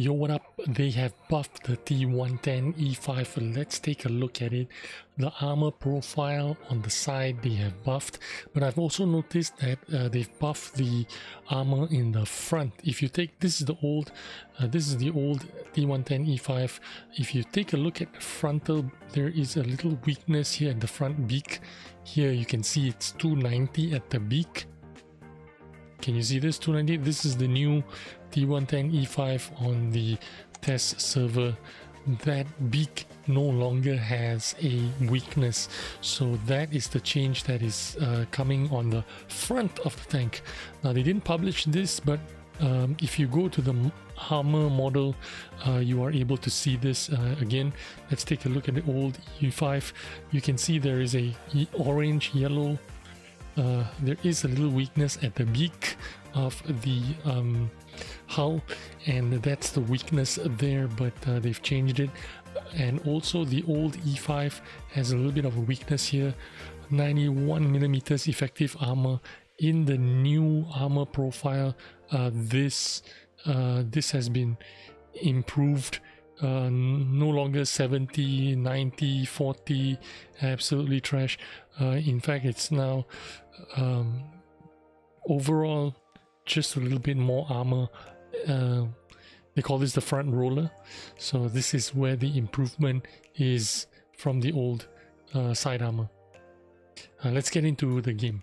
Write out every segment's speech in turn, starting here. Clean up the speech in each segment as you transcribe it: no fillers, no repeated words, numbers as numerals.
Yo, what up? They have buffed the T110E5. Let's take a look at it. The armor profile on the side they have buffed, but I've also noticed that they've buffed the armor in the front. If you take this is the old T110E5. If you take a look at the frontal, there is a little weakness here at the front beak. Here you can see it's 290 at the beak. Can you see this? 290. This is the new T110E5 on the test server. That beak no longer has a weakness, so that is the change that is coming on the front of the tank. Now they didn't publish this, but if you go to the armor model, you are able to see this again. Let's take a look at the old E5. You can see there is a orange yellow. There is a little weakness at the beak of the hull, and that's the weakness there, but they've changed it. And also the old E5 has a little bit of a weakness here. 91mm effective armor. In the new armor profile, this has been improved. No longer 70, 90, 40, absolutely trash. In fact, it's now overall just a little bit more armor. They call this the front roller, so this is where the improvement is from the old side armor. Let's get into the game.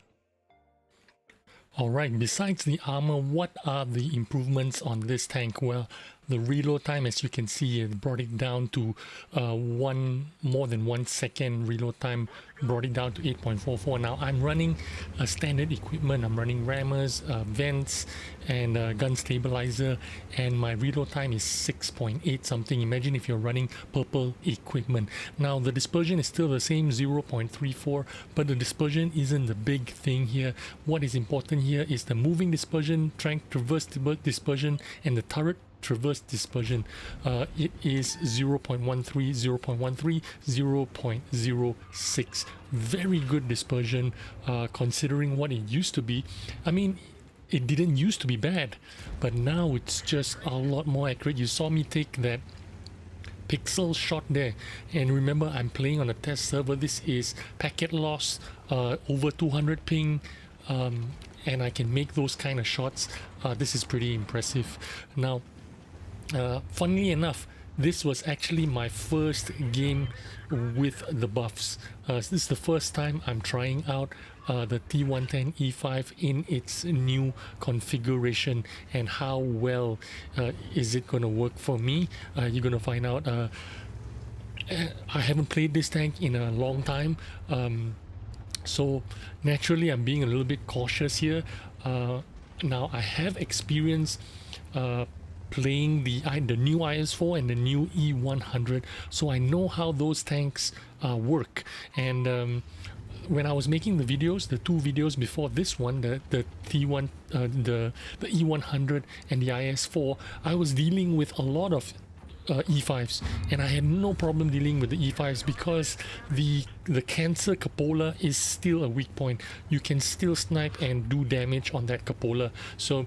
Alright, besides the armor, what are the improvements on this tank? Well, the reload time, as you can see, it brought it down to more than 1 second reload time, brought it down to 8.44. Now I'm running standard equipment. I'm running rammers, vents, and gun stabilizer, and my reload time is 6.8 something. Imagine if you're running purple equipment. Now the dispersion is still the same, 0.34, but the dispersion isn't the big thing here. What is important here is the moving dispersion, tank traverse dispersion, and the turret traverse dispersion. It is 0.13, 0.13, 0.06. Very good dispersion considering what it used to be. I mean, it didn't used to be bad, but now it's just a lot more accurate. You saw me take that pixel shot there, and remember, I'm playing on a test server. This is packet loss, over 200 ping, and I can make those kind of shots. This is pretty impressive. Now, funnily enough, this was actually my first game with the buffs. This is the first time I'm trying out the T110E5 in its new configuration, and how well is it going to work for me. You're going to find out. I haven't played this tank in a long time, so naturally I'm being a little bit cautious here. Now I have experience playing the new IS-4 and the new E100, so I know how those tanks work. And when I was making the videos, the two videos before this one, the T1, the E100 and the IS-4, I was dealing with a lot of E5s, and I had no problem dealing with the E5s because the cancer cupola is still a weak point. You can still snipe and do damage on that cupola. So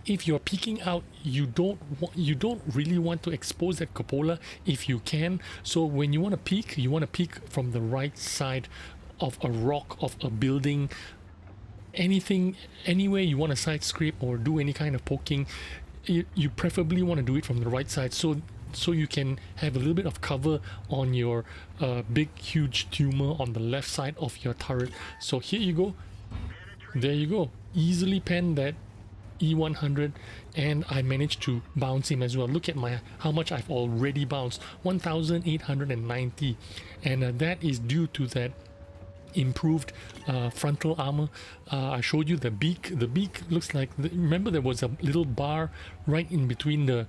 if you're peeking out, you don't really want to expose that cupola if you can. So when you want to peek, from the right side of a rock, of a building, anywhere you want to side scrape or do any kind of poking, you preferably want to do it from the right side, so you can have a little bit of cover on your big huge tumor on the left side of your turret. So here you go, there you go, easily pen that E100, and I managed to bounce him as well. Look at how much I've already bounced, 1890, and that is due to that improved frontal armor. I showed you the beak. The beak looks like, remember there was a little bar right in between the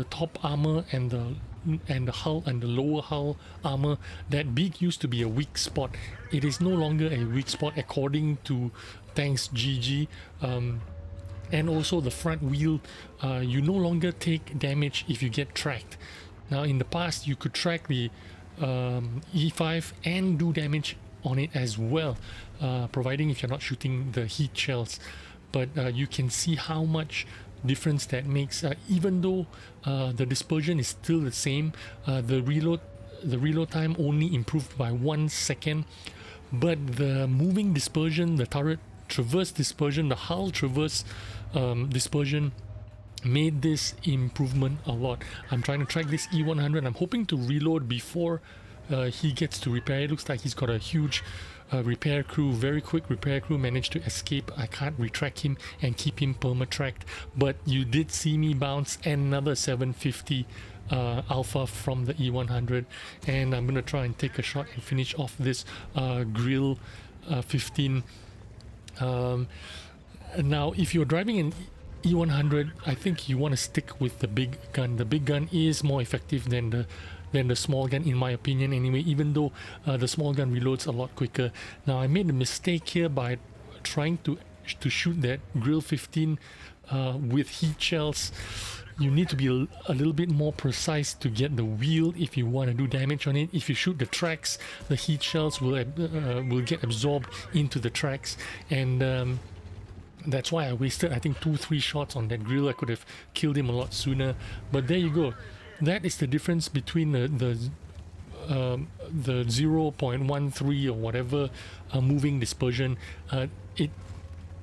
top armor and the hull and the lower hull armor. That beak used to be a weak spot. It is no longer a weak spot according to Thanks GG. And also the front wheel, you no longer take damage if you get tracked. Now in the past you could track the E5 and do damage on it as well, providing if you're not shooting the heat shells. But you can see how much difference that makes. Even though the dispersion is still the same, the reload time only improved by 1 second, but the moving dispersion, the turret traverse dispersion, the hull traverse dispersion made this improvement a lot. I'm trying to track this E100. I'm hoping to reload before he gets to repair. It looks like he's got a huge repair crew, very quick repair crew, managed to escape. I can't retrack him and keep him perma-tracked, but you did see me bounce another 750 alpha from the E100, and I'm gonna try and take a shot and finish off this grill 15. Now if you're driving an E100, I think you want to stick with the big gun. The big gun is more effective than the small gun, in my opinion anyway, even though the small gun reloads a lot quicker. Now I made a mistake here by trying to shoot that grill 15 with heat shells. You need to be a little bit more precise to get the wheel if you want to do damage on it. If you shoot the tracks, the heat shells will get absorbed into the tracks, and that's why I wasted, I think, 2-3 shots on that grill. I could have killed him a lot sooner. But there you go. That is the difference between the 0.13 or whatever moving dispersion. It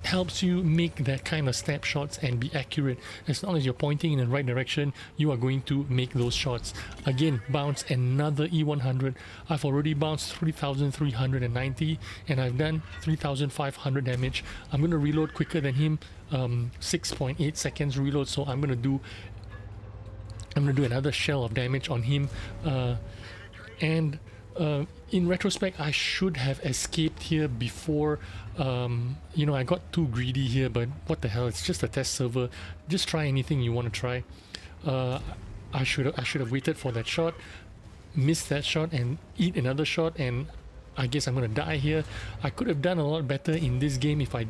helps you make that kind of snapshots and be accurate. As long as you're pointing in the right direction, you are going to make those shots. Again, bounce another E100. I've already bounced 3,390 and I've done 3,500 damage. I'm going to reload quicker than him, 6.8 seconds reload, so I'm going to do another shell of damage on him, and in retrospect, I should have escaped here before. You know, I got too greedy here, but what the hell, it's just a test server. Just try anything you want to try. I should have waited for that shot, missed that shot, and eat another shot, and I guess I'm gonna die here. I could have done a lot better in this game if I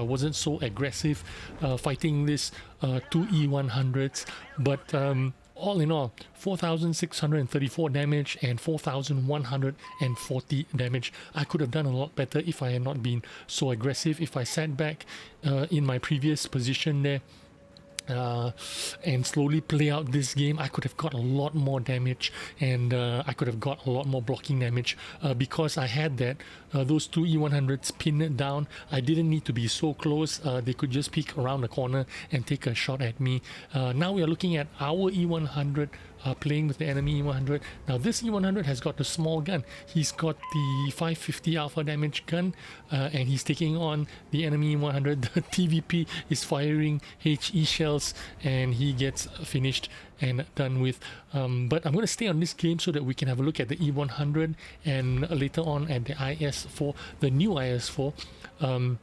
wasn't so aggressive fighting this 2 E100s, but all in all, 4,634 damage and 4,140 damage. I could have done a lot better if I had not been so aggressive. If I sat back in my previous position there and slowly play out this game, I could have got a lot more damage, and I could have got a lot more blocking damage because I had that those 2 E100s pinned down. I didn't need to be so close. They could just peek around the corner and take a shot at me. Now we are looking at our E100 playing with the enemy E100. Now this E100 has got the small gun. He's got the 550 alpha damage gun, and he's taking on the enemy E100. The TVP is firing HE shells and he gets finished and done with. But I'm going to stay on this game so that we can have a look at the E100 and later on at the IS4, the new IS4. And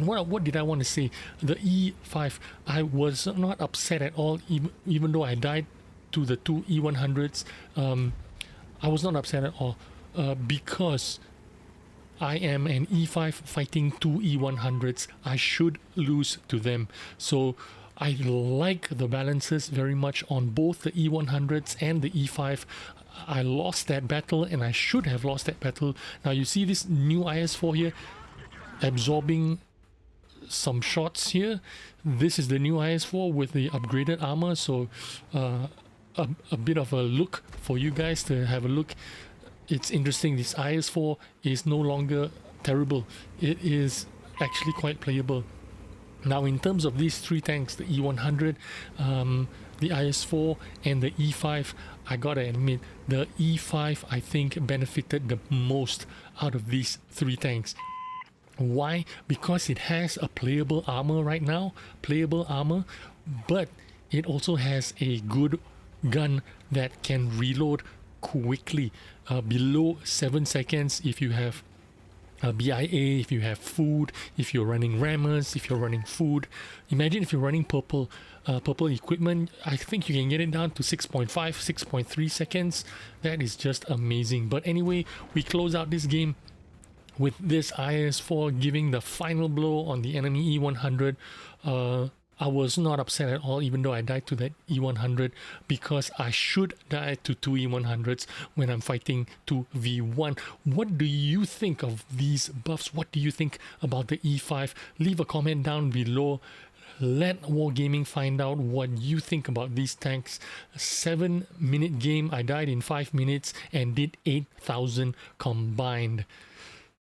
what did I want to say? The E5, I was not upset at all, even though I died to the 2 E100s. I was not upset at all because I am an E5 fighting 2 E100s. I should lose to them. So I like the balances very much on both the E100s and the E5. I lost that battle and I should have lost that battle. Now you see this new IS4 here absorbing some shots here. This is the new IS4 with the upgraded armor, so a bit of a look for you guys to have a look. It's interesting, this IS4 is no longer terrible. It is actually quite playable. Now in terms of these 3 tanks, the E100, the IS4 and the E5, I gotta admit, the E5 I think benefited the most out of these 3 tanks. Why? Because it has a playable armor right now, but it also has a good gun that can reload quickly, below 7 seconds if you have BIA, if you have food, if you're running rammers, if you're running food. Imagine if you're running purple equipment, I think you can get it down to 6.5, 6.3 seconds. That is just amazing. But anyway, we close out this game with this IS4 giving the final blow on the enemy E100. I was not upset at all, even though I died to that E100, because I should die to 2 E100s when I'm fighting 2v1. What do you think of these buffs? What do you think about the E5? Leave a comment down below. Let Wargaming find out what you think about these tanks. A 7-minute game, I died in 5 minutes and did 8,000 combined.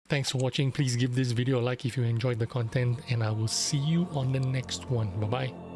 Thanks for watching. Please give this video a like if you enjoyed the content, and I will see you on the next one. Bye bye.